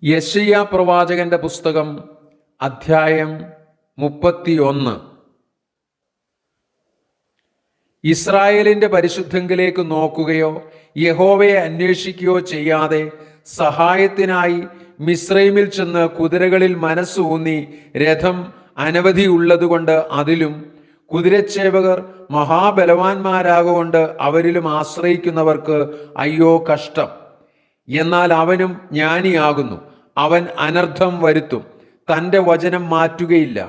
യെശയ്യാ പ്രവാചകന്റെ പുസ്തകം അധ്യായം 31. ഇസ്രായേലിന്റെ പരിശുദ്ധങ്കിലേക്ക് നോക്കുകയോ യഹോവയെ അന്വേഷിക്കുകയോ ചെയ്യാതെ സഹായത്തിനായി മിസ്രൈമിൽ ചെന്ന് കുതിരകളിൽ മനസ്സൂന്നി രഥം അനവധി ഉള്ളതുകൊണ്ട് അതിലും കുതിരച്ചേവകർ മഹാബലവാന്മാരാകൊണ്ട് അവരിലും ആശ്രയിക്കുന്നവർക്ക് അയ്യോ കഷ്ടം. എന്നാൽ അവനും ജ്ഞാനിയാകുന്നു, അവൻ അനർത്ഥം വരുത്തും, തൻ്റെ വചനം മാറ്റുകയില്ല.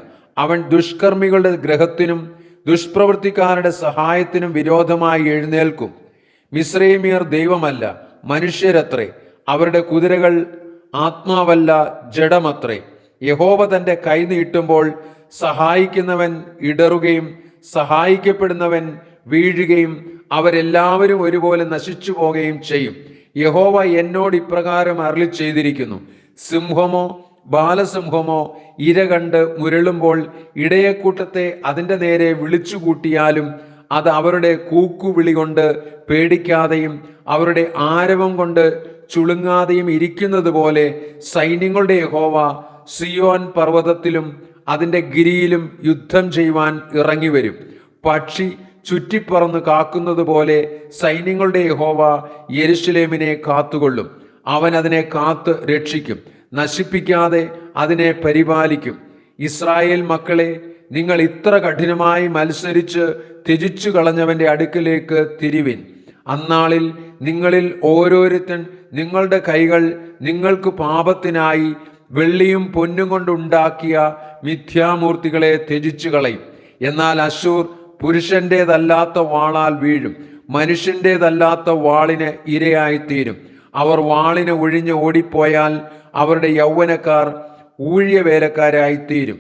അവൻ ദുഷ്കർമ്മികളുടെ ഗ്രഹത്തിനും ദുഷ്പ്രവൃത്തിക്കാരുടെ സഹായത്തിനും വിരോധമായി എഴുന്നേൽക്കും. മിസ്രൈമ്യർ ദൈവമല്ല, മനുഷ്യരത്രേ. അവരുടെ കുതിരകൾ ആത്മാവല്ല, ജഡമത്രേ. യഹോവ തൻ്റെ കൈ നീട്ടുമ്പോൾ സഹായിക്കുന്നവൻ ഇടറുകയും സഹായിക്കപ്പെടുന്നവൻ വീഴുകയും അവരെല്ലാവരും ഒരുപോലെ നശിച്ചു പോകുകയും ചെയ്യും. യഹോവ എന്നോട് ഇപ്രകാരം അരുളി ചെയ്തിരിക്കുന്നു: സിംഹമോ ബാലസിംഹമോ ഇര കണ്ട് മുരളുമ്പോൾ ഇടയക്കൂട്ടത്തെ അതിൻ്റെ നേരെ വിളിച്ചുകൂട്ടിയാലും അത് അവരുടെ കൂക്കുവിളി കൊണ്ട് പേടിക്കാതെയും അവരുടെ ആരവം കൊണ്ട് ചുളുങ്ങാതെയും ഇരിക്കുന്നത് പോലെ സൈന്യങ്ങളുടെ യഹോവ സിയോൻ പർവ്വതത്തിലും അതിൻ്റെ ഗിരിയിലും യുദ്ധം ചെയ്യുവാൻ ഇറങ്ങി വരും. പക്ഷി ചുറ്റിപ്പറന്ന് കാക്കുന്നത് പോലെ സൈന്യങ്ങളുടെ യഹോവ യെരൂശലേമിനെ കാത്തുകൊള്ളും. അവൻ അതിനെ കാത്ത് രക്ഷിക്കും, നശിപ്പിക്കാതെ അതിനെ പരിപാലിക്കും. ഇസ്രായേൽ മക്കളെ, നിങ്ങൾ ഇത്ര കഠിനമായി മത്സരിച്ച് ത്യജിച്ചു കളഞ്ഞവന്റെ അടുക്കലേക്ക് തിരിവിൻ. അന്നാളിൽ നിങ്ങളിൽ ഓരോരുത്തൻ നിങ്ങളുടെ കൈകൾ നിങ്ങൾക്ക് പാപത്തിനായി വെള്ളിയും പൊന്നും കൊണ്ടുണ്ടാക്കിയ മിഥ്യാമൂർത്തികളെ ത്യജിച്ചു കളയും. എന്നാൽ അശ്ശൂർ പുരുഷന്റേതല്ലാത്ത വാളാൽ വീഴും, മനുഷ്യന്റേതല്ലാത്ത വാളിന് ഇരയായിത്തീരും. അവർ വാളിന് ഒഴിഞ്ഞ് ഓടിപ്പോയാൽ അവരുടെ യൗവനക്കാർ ഊഴിയ വേലക്കാരായിത്തീരും.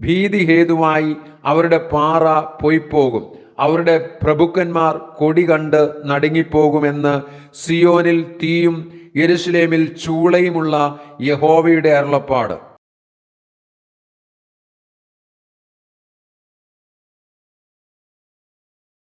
ഭീതി ഹേതുവായി അവരുടെ പാറ പൊയ്പോകും, അവരുടെ പ്രഭുക്കന്മാർ കൊടി കണ്ട് നടുങ്ങിപ്പോകുമെന്ന് സിയോനിൽ തീയും യെരൂശലേമിൽ ചൂളയുമുള്ള യഹോവയുടെ അരുളപ്പാട്.